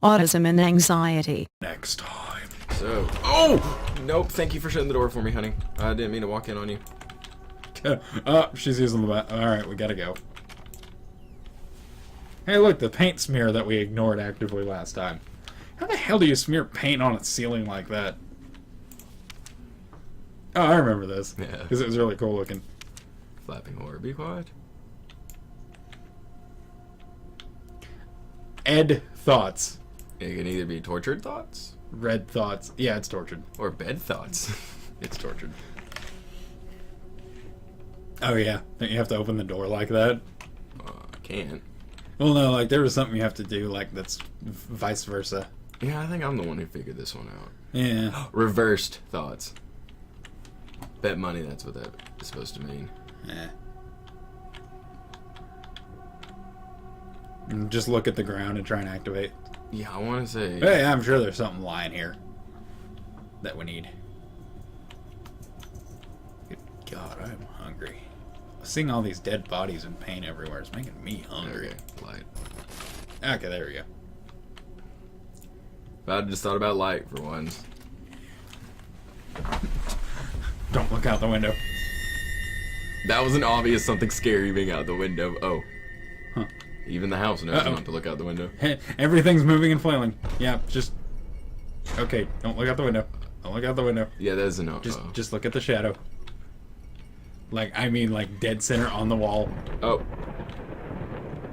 autism and anxiety. Next time. So, oh! Nope, thank you for shutting the door for me, honey. I didn't mean to walk in on you. Oh, she's using the bat. Alright, we gotta go. Hey, look, the paint smear that we ignored actively last time. How the hell do you smear paint on a ceiling like that? Oh, I remember this. Yeah. Because it was really cool looking. Flapping horror, be quiet. Ed thoughts. It can either be tortured thoughts Red thoughts. Yeah, it's tortured. or bed thoughts. It's tortured. Oh, yeah. Don't you have to open the door like that? I can't. Well, no, like, there was something you have to do, like, that's vice versa. Yeah, I think I'm the one who figured this one out. Yeah. Reversed thoughts. Bet money that's what that is supposed to mean. Yeah. And just look at the ground and try and activate. Yeah, I want to say... Hey, I'm sure there's something lying here that we need. Good God, I'm hungry. Seeing all these dead bodies and paint everywhere is making me hungry. Okay, light. Okay, there we go. I just thought about light for once. Don't look out the window. That was an obvious something scary being out the window. Oh. Huh. Even the house knows not to look out the window. Everything's moving and flailing. Yeah, just... Okay, don't look out the window. Don't look out the window. Yeah, that's a no. Just look at the shadow. Like, I mean, like, dead center on the wall. Oh.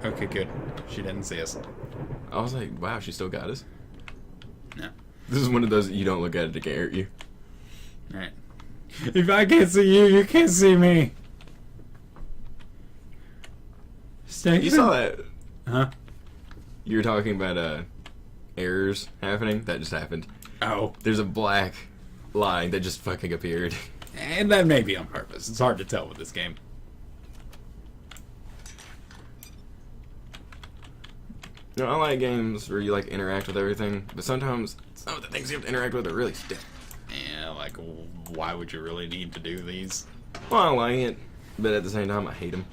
Okay, good. She didn't see us. I was like, wow, she still got us. No. This is one of those you don't look at it to can't hurt you. Alright. If I can't see you, you can't see me. You saw that? Huh? You were talking about errors happening. That just happened. Oh. There's a black line that just fucking appeared. And that may be on purpose. It's hard to tell with this game. You know, I like games where you like interact with everything, but sometimes some of the things you have to interact with are really stiff. Yeah, like, why would you really need to do these? Well, I like it, but at the same time, I hate them.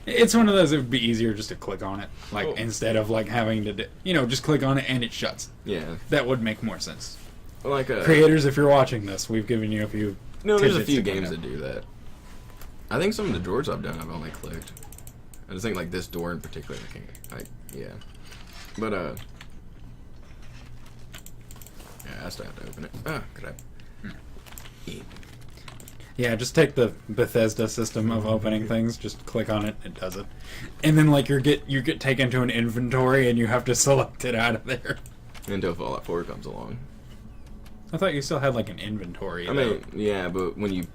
It's one of those, it would be easier just to click on it. Like, Oh. instead of, like, having to, just click on it and it shuts. Yeah. That would make more sense. Like Creators, if you're watching this, we've given you a few no, there's a tidbits few to games find that out. do that. I think some of the drawers I've done, I've only clicked. I just think, like, this door in particular, I can't, like, yeah. But, yeah, I still have to open it. Ah, crap. Yeah, just take the Bethesda system of opening things. Just click on it, it does it. And then, like, you get taken to an inventory and you have to select it out of there. Until Fallout 4 comes along. I thought you still had, like, an inventory. I mean, yeah, but when you,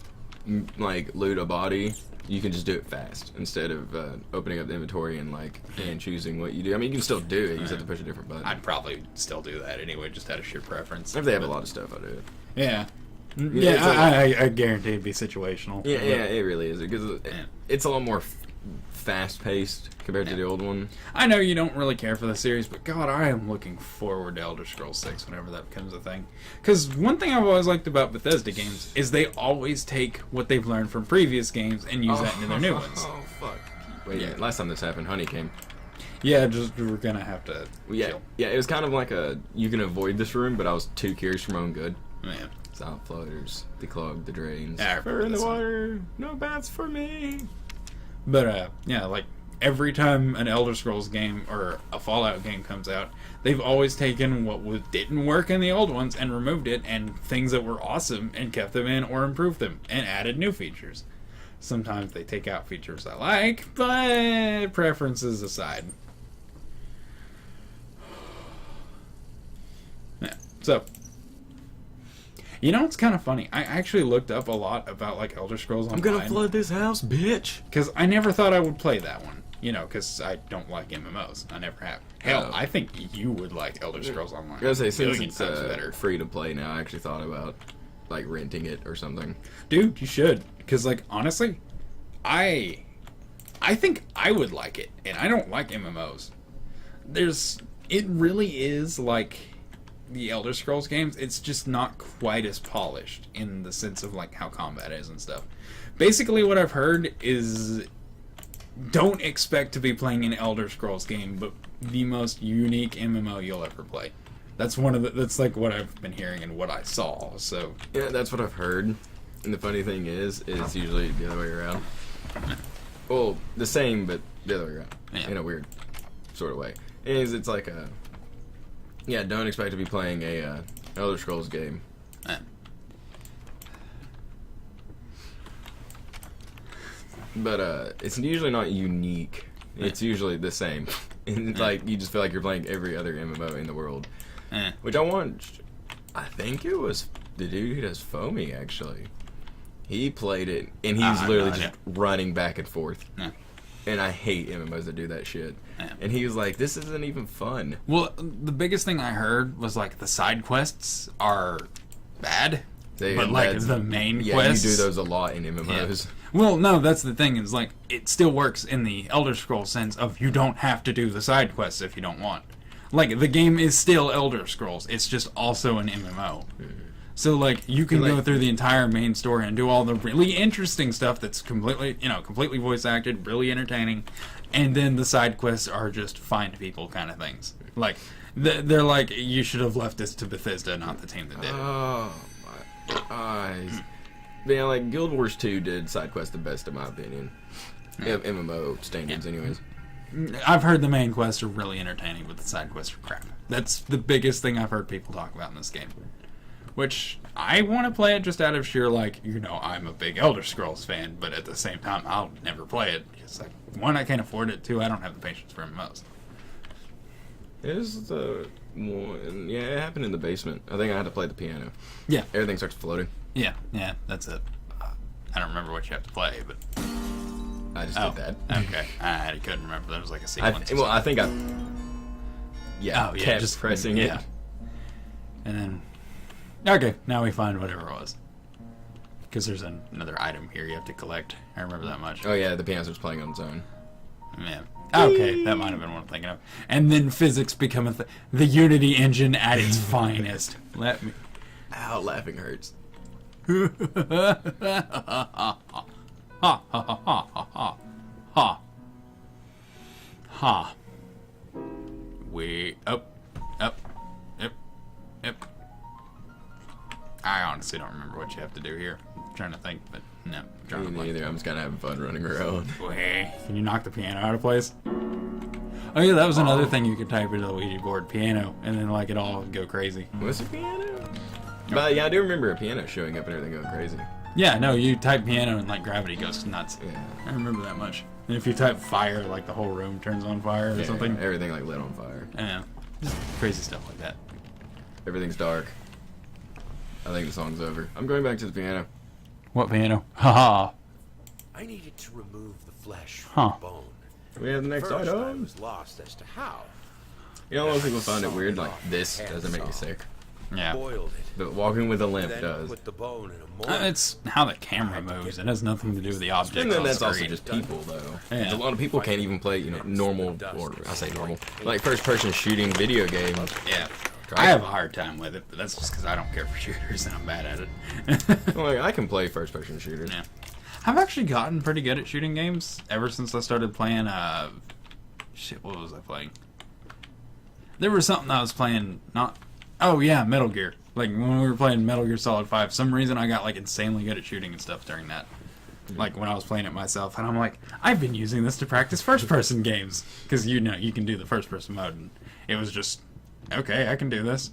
like, loot a body, you can just do it fast instead of opening up the inventory and, like, and choosing what you do. I mean, you can still do it, you just have to push a different button. I'd probably still do that anyway, just out of sheer preference. If they have a lot of stuff, I do it. Yeah. Yeah, Yeah, I guarantee it'd be situational. Yeah, yeah, it really is, because it's a lot more fast-paced compared to the old one. I know you don't really care for the series, but God, I am looking forward to Elder Scrolls 6 whenever that becomes a thing. Because one thing I've always liked about Bethesda games is they always take what they've learned from previous games and use that into their new ones. Oh, fuck. Wait a minute. Last time this happened, Honey came. Yeah, just we're gonna have to chill. Yeah, it was kind of like you can avoid this room, but I was too curious for my own good. Man. Silent floaters, declog the drains. Yeah, I remember Fur in the this one. water, no baths for me. But, yeah, like, every time an Elder Scrolls game or a Fallout game comes out, they've always taken what didn't work in the old ones and removed it, and things that were awesome and kept them in or improved them and added new features. Sometimes they take out features I like, but preferences aside. Yeah, so... You know, it's kind of funny. I actually looked up a lot about, like, Elder Scrolls Online. I'm gonna flood this house, bitch. Because I never thought I would play that one. You know, because I don't like MMOs. I never have. Hell, I think you would like Elder Scrolls Online. I gotta say, since Billion it's times better. free to play now, I actually thought about, like, renting it or something. Dude, you should. Because, like, honestly, I think I would like it. And I don't like MMOs. It really is, like... the Elder Scrolls games, it's just not quite as polished in the sense of like how combat is and stuff. Basically what I've heard is don't expect to be playing an Elder Scrolls game, but the most unique MMO you'll ever play. That's that's like what I've been hearing and what I saw. So yeah, that's what I've heard. And the funny thing is it's usually the other way around. Well, the same, but the other way around, in a weird sort of way. It's like don't expect to be playing a Elder Scrolls game. But it's usually not unique. It's usually the same. And it's like you just feel like you're playing every other MMO in the world. Which I think it was the dude who does Foamy, actually. He played it, and he's literally just running back and forth. And I hate MMOs that do that shit. And he was like, this isn't even fun. Well, the biggest thing I heard was, like, the side quests are bad. But, like, the main quests... Yeah, you do those a lot in MMOs. Yeah. Well, no, that's the thing. Is like, it still works in the Elder Scrolls sense of you don't have to do the side quests if you don't want. Like, the game is still Elder Scrolls. It's just also an MMO. So, like, you can go through the entire main story and do all the really interesting stuff that's completely voice acted, really entertaining, and then the side quests are just find people kind of things. Like, they're like, you should have left this to Bethesda, not the team that did it. Oh, my eyes. Yeah, like, Guild Wars 2 did side quests the best, in my opinion. MMO standards, anyways. I've heard the main quests are really entertaining, but the side quests are crap. That's the biggest thing I've heard people talk about in this game. Which, I want to play it just out of sheer, like, I'm a big Elder Scrolls fan, but at the same time, I'll never play it. Because, like, one, I can't afford it, two, I don't have the patience for MMOs. Is the one... Yeah, it happened in the basement. I think I had to play the piano. Yeah. Everything starts floating. Yeah, that's it. I don't remember what you have to play, but... I just did that. Okay. I couldn't remember. There was like a sequence. I think I... Yeah, kept just pressing it. And then... Okay, now we find whatever it was. Because there's another item here you have to collect. I remember that much. Oh yeah, the piano starts playing on its own. Yeah. Okay, that might have been what I'm thinking of. And then physics become the Unity engine at its finest. Let me... Ow, laughing hurts. Ha ha ha ha ha ha. Ha. Up. I honestly don't remember what you have to do here. I'm trying to think, but no. Me neither. I'm just kind of having fun running around. Can you knock the piano out of place? Oh yeah, that was another thing you could type into the Ouija board, piano, and then like it all would go crazy. What's a piano? But yeah, I do remember a piano showing up and everything going crazy. Yeah, no, you type piano and like gravity goes nuts. Yeah. I remember that much. And if you type fire, like the whole room turns on fire or something. Everything like lit on fire. Yeah, just crazy stuff like that. Everything's dark. I think the song's over. I'm going back to the piano. What piano? Haha. I needed to remove the flesh Huh. from the bone. We have the next First, I item. was lost as to how. You know, a lot of people find it weird, like, this doesn't make me sick. Yeah. Boiled it. But walking with a limp Then does. put the bone in a mold. It's how the camera moves. It has nothing to do with the object And then on that's also screen. just people, though. Yeah. A lot of people can't even play, normal, or I say normal, like first-person shooting video games. Yeah. I have a hard time with it, but that's just because I don't care for shooters and I'm bad at it. Like, I can play first-person shooters. Yeah. I've actually gotten pretty good at shooting games ever since I started playing, shit, what was I playing? There was something I was playing, oh yeah, Metal Gear. Like, when we were playing Metal Gear Solid 5, some reason I got, like, insanely good at shooting and stuff during that. Like, when I was playing it myself, and I'm like, I've been using this to practice first-person games. Because, you can do the first-person mode, and it was just, okay, I can do this.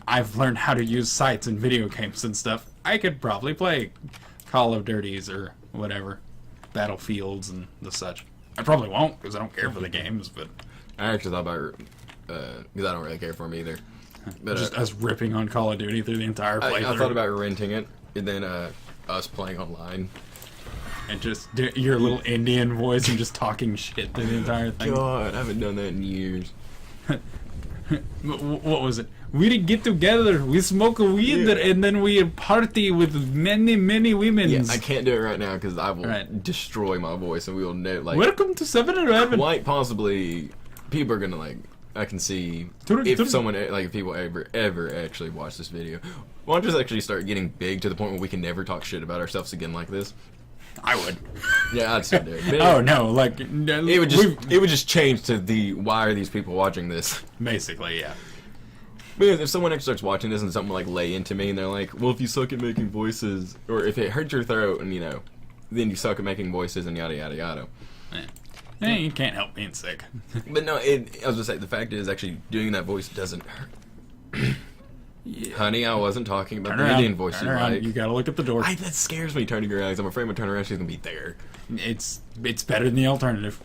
I've learned how to use sights in video games and stuff. I could probably play Call of Duties or whatever, Battlefields and the such. I probably won't, because I don't care for the games, but... I actually thought about, because I don't really care for them either. But, just us ripping on Call of Duty through the entire playthrough. I thought about renting it, and then us playing online. And just do your little Indian voice and just talking shit through the entire thing. God, I haven't done that in years. What was it? We get together, we smoke a weed, and then we party with many, many women. Yeah, I can't do it right now because I will destroy my voice, and we will know. Like, welcome to 7-Eleven. Quite possibly, people are gonna like. I can see if someone like if people ever actually watch this video. Why don't just actually start getting big to the point where we can never talk shit about ourselves again like this? I would. Yeah, I'd still do it. But Oh no, like it would just change to the why are these people watching this? basically, yeah. Because if someone actually starts watching this and something like lay into me and they're like, well, if you suck at making voices, or if it hurts your throat and then you suck at making voices and yada yada yada. Yeah, you can't help being sick. But no, I was gonna say the fact is actually doing that voice doesn't hurt. Yeah. Honey, I wasn't talking about the Indian voice you like. You gotta look at the door. That scares me turning around because I'm afraid when I turn around she's gonna be there. It's better than the alternative.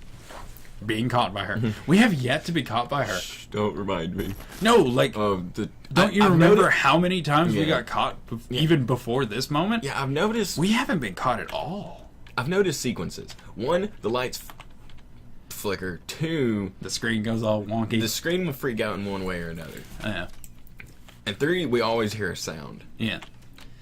Being caught by her. We have yet to be caught by her. Shh, don't remind me. No, like, don't you remember how many times we got caught even before this moment? Yeah, I've noticed. We haven't been caught at all. I've noticed sequences. One, the lights flicker. Two, the screen goes all wonky. The screen will freak out in one way or another. Yeah. And three, we always hear a sound. Yeah.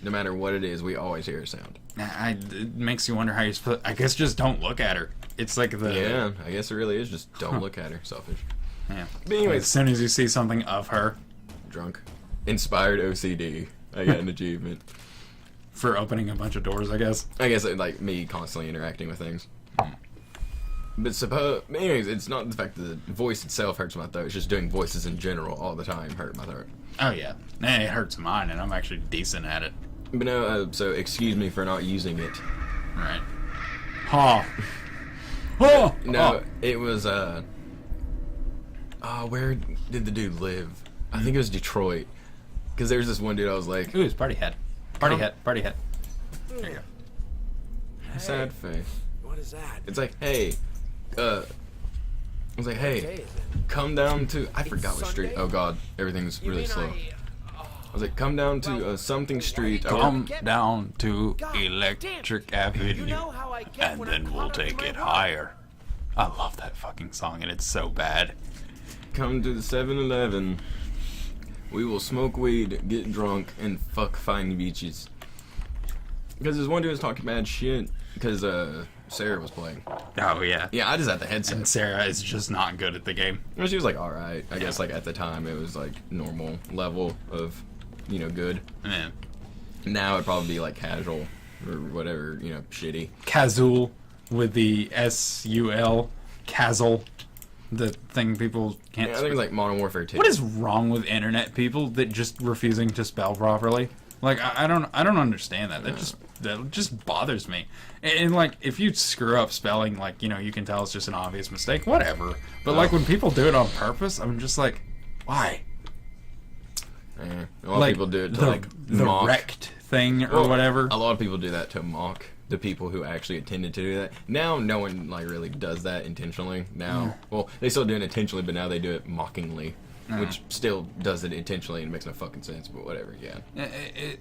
No matter what it is, we always hear a sound. It makes you wonder how you're supposed. I guess just don't look at her. It's like the. Yeah, I guess it really is just don't look at her. Selfish. Yeah. But anyways, as soon as you see something of her. Drunk. Inspired OCD. I got an achievement. For opening a bunch of doors, I guess. I guess like me constantly interacting with things. But anyways, it's not the fact that the voice itself hurts my throat. It's just doing voices in general all the time hurt my throat. Oh yeah, it hurts mine, and I'm actually decent at it. But no, so excuse me for not using it. Right. Ha. Oh. No, it was where did the dude live? I think it was Detroit. Because there's this one dude I was like, ooh, it's Party Hat. Party Hat. Party Hat. There you go. Hey, sad face. What is that? It's like, hey, I was like, hey, come down to, I forgot what street. Oh god, everything's really slow. I was like, come down to something street. Come down to Electric Avenue, and then we'll take it higher. I love that fucking song, and it's so bad. Come to the 7-Eleven. We will smoke weed, get drunk, and fuck fine beaches. Because this one dude was talking bad shit because Sarah was playing. Oh yeah. Yeah, I just had the headset. And Sarah is just not good at the game. Well, she was like, all right. I guess like at the time it was like normal level of, good. Yeah. Now it'd probably be like casual or whatever, shitty. Casual with the S-U-L. Casual. The thing people can't. Yeah, I think it's like Modern Warfare 2. What is wrong with internet people that just refusing to spell properly? Like I don't understand that. That just bothers me. And like if you screw up spelling, like you can tell it's just an obvious mistake. Whatever. But like when people do it on purpose, I'm just like, why? A lot of people do it to the mock. wrecked thing or whatever. A lot of people do that to mock the people who actually intended to do that. Now no one like really does that intentionally. Now, well, they still do it intentionally, but now they do it mockingly, which still does it intentionally and makes no fucking sense. But whatever, yeah.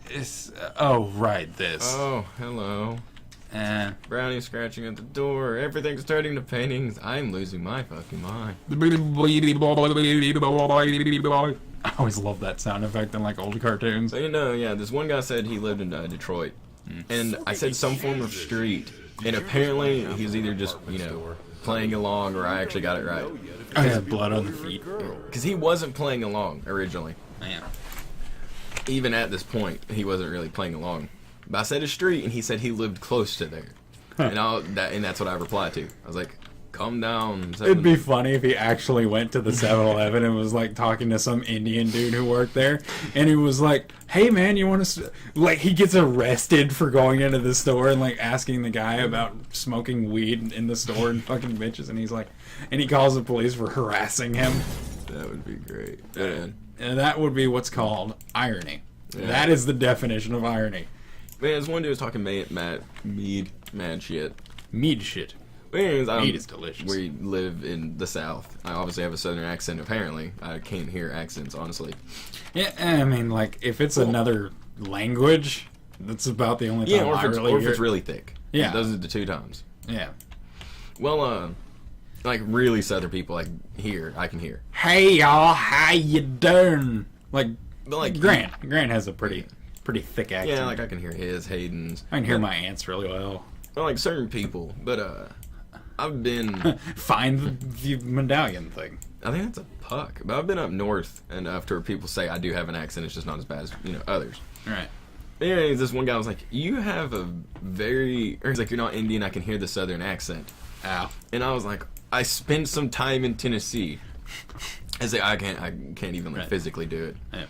It's right, this. Oh, hello. Brownie scratching at the door. Everything's turning to paintings. I'm losing my fucking mind. I always love that sound effect in like old cartoons. So this one guy said he lived in Detroit. And I said some form of street, and apparently he's either just, playing along or I actually got it right. I have blood on the feet. Because he wasn't playing along originally. Man. Even at this point, he wasn't really playing along. But I said a street, and he said he lived close to there. And that's what I replied to. I was like, calm down. It'd be funny if he actually went to the 7-Eleven and was like talking to some Indian dude who worked there, and he was like, hey man, you want to like, he gets arrested for going into the store and like asking the guy about smoking weed in the store and fucking bitches, and he's like, and he calls the police for harassing him. That would be great. Yeah. And that would be what's called irony. Yeah. That is the definition of irony. Man, this one dude was talking mad shit. Mead shit. Anyways, meat is delicious. We live in the South. I obviously have a Southern accent, apparently. I can't hear accents, honestly. Yeah, I mean, like, if it's another language, that's about the only time or if it's really thick. Yeah. Those are the two times. Yeah. Well, like, really Southern people, like, I can hear. Hey, y'all, how you doing? Like Grant. Grant has a pretty thick accent. Yeah, like, I can hear Hayden's. I can hear my aunt's really well. Well, like, certain people, but, I've been... Find the medallion thing. I think that's a puck. But I've been up north enough to where people say I do have an accent. It's just not as bad as, others. Right. Yeah, this one guy was like, "You have a very," or he's like, "You're not Indian. I can hear the Southern accent." Ow. And I was like, "I spent some time in Tennessee." I say, I can't even like physically do it. Yeah.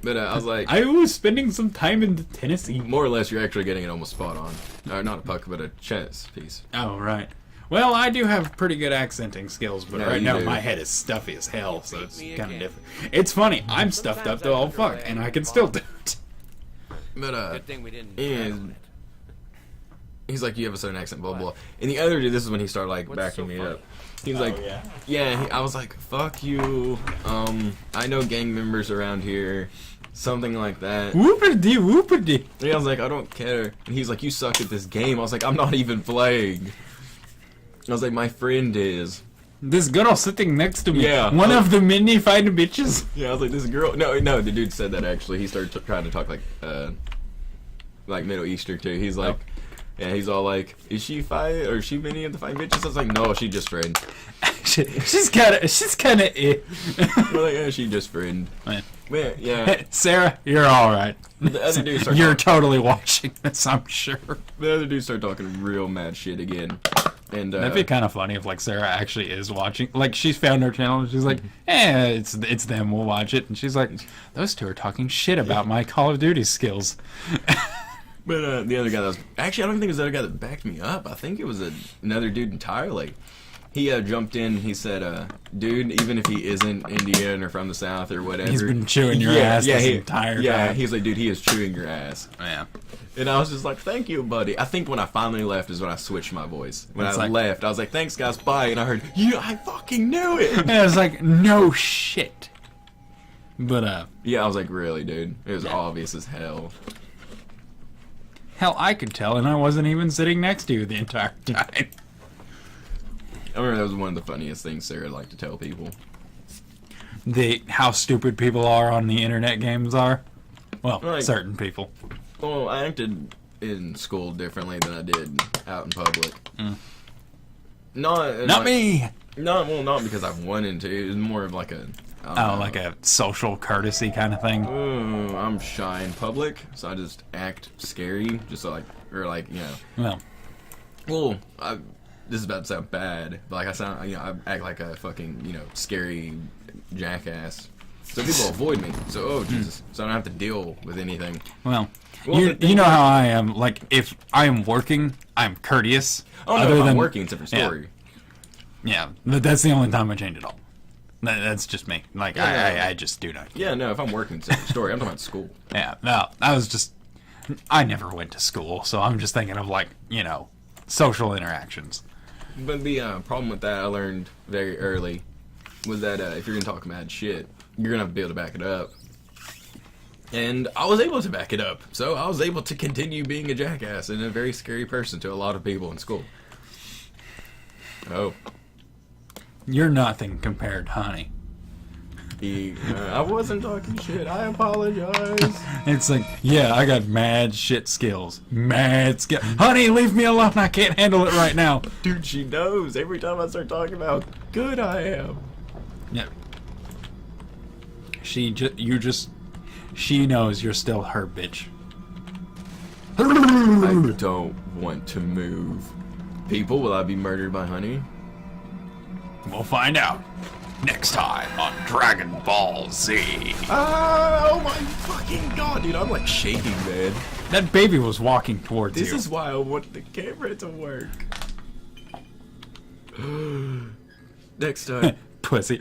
But I was like, I was spending some time in Tennessee. more or less, you're actually getting it almost spot on. Not a puck, but a chess piece. Oh, right. Well, I do have pretty good accenting skills, but Yeah, right you now do. my head is stuffy as hell, so it's me kind of again. different. It's funny, I'm stuffed up though, fuck, and I can still do it. But Good thing we didn't. and he's like, "You have a Southern accent, blah blah." And the other dude, this is when he started like What's backing so me funny? up. He was like, yeah. "Yeah." I was like, "Fuck you." I know gang members around here, something like that. Whoopity whoopity. And I was like, "I don't care." And he's like, "You suck at this game." I was like, "I'm not even playing." I was like, "My friend is." This girl sitting next to me. Yeah. One of the many fine bitches. Yeah, I was like, "This girl." No, the dude said that actually. He started trying to talk like Middle Eastern too. He's like, yeah, he's all like, "Is she fine? Or is she many of the fine bitches?" I was like, "No, she just friend." she's kind of We're like, "Yeah, she just friend." Man. Man, yeah. Sarah, you're alright. The other dude started You're talking, totally watching this, I'm sure. the other dude started talking real mad shit again, and That'd be kind of funny if like Sarah actually is watching. Like she's found her channel and she's like, it's them. We'll watch it. And she's like, those two are talking shit about my Call of Duty skills. But the other guy that was actually, I don't think it was the other guy that backed me up. I think it was another dude entirely. He jumped in. He said, "Dude, even if he isn't Indian or from the South or whatever, He's been chewing your ass this entire Yeah, time." he's like, dude, he is chewing your ass." Yeah. And I was just like, "Thank you, buddy." I think when I finally left is when I switched my voice. When It's I like- left, I was like, "Thanks, guys, bye." And I heard, "Yeah, I fucking knew it." And I was like, no shit. But Yeah, I was like, "Really, dude?" It was obvious as hell. hell, I could tell, and I wasn't even sitting next to you the entire time. I remember that was one of the funniest things Sarah liked to tell people. How stupid people are on the internet games are. Well, Like- certain people. Well, I acted in school differently than I did out in public. Not Not me. Not because I wanted to. It was more of like a. I don't Oh, know. like a social courtesy kind of thing. I'm shy in public, so I just act scary, just so like Well, Well, this is about to sound bad, but like I act like a fucking scary jackass, so people avoid me. So Jesus, so I don't have to deal with anything. well, Well, you the thing you know is- how I am. Like, if I am working, I'm courteous. Oh no, if I'm working, it's a different story. Yeah, but that's the only time I change it all. That's just me. Like, Yeah. I just do not. Yeah, no, if I'm working, it's a different story. I'm talking about school. Yeah, no, I never went to school, so I'm just thinking of like, social interactions. But the problem with that I learned very early was that if you're gonna talk mad shit, you're gonna have to be able to back it up. And I was able to back it up, so I was able to continue being a jackass and a very scary person to a lot of people in school. Oh, You're nothing compared, honey. I wasn't talking shit. I apologize. It's like, yeah, I got mad shit skills. Mad skill. Honey, leave me alone. I can't handle it right now. Dude, she knows every time I start talking about how good I am. Yeah. She knows you're still her bitch. I don't want to move. People, will I be murdered by honey? We'll find out next time on Dragon Ball Z. Oh my fucking god, dude, I'm like shaking, man. That baby was walking towards This you. is why I want the camera to work. Next time. Pussy.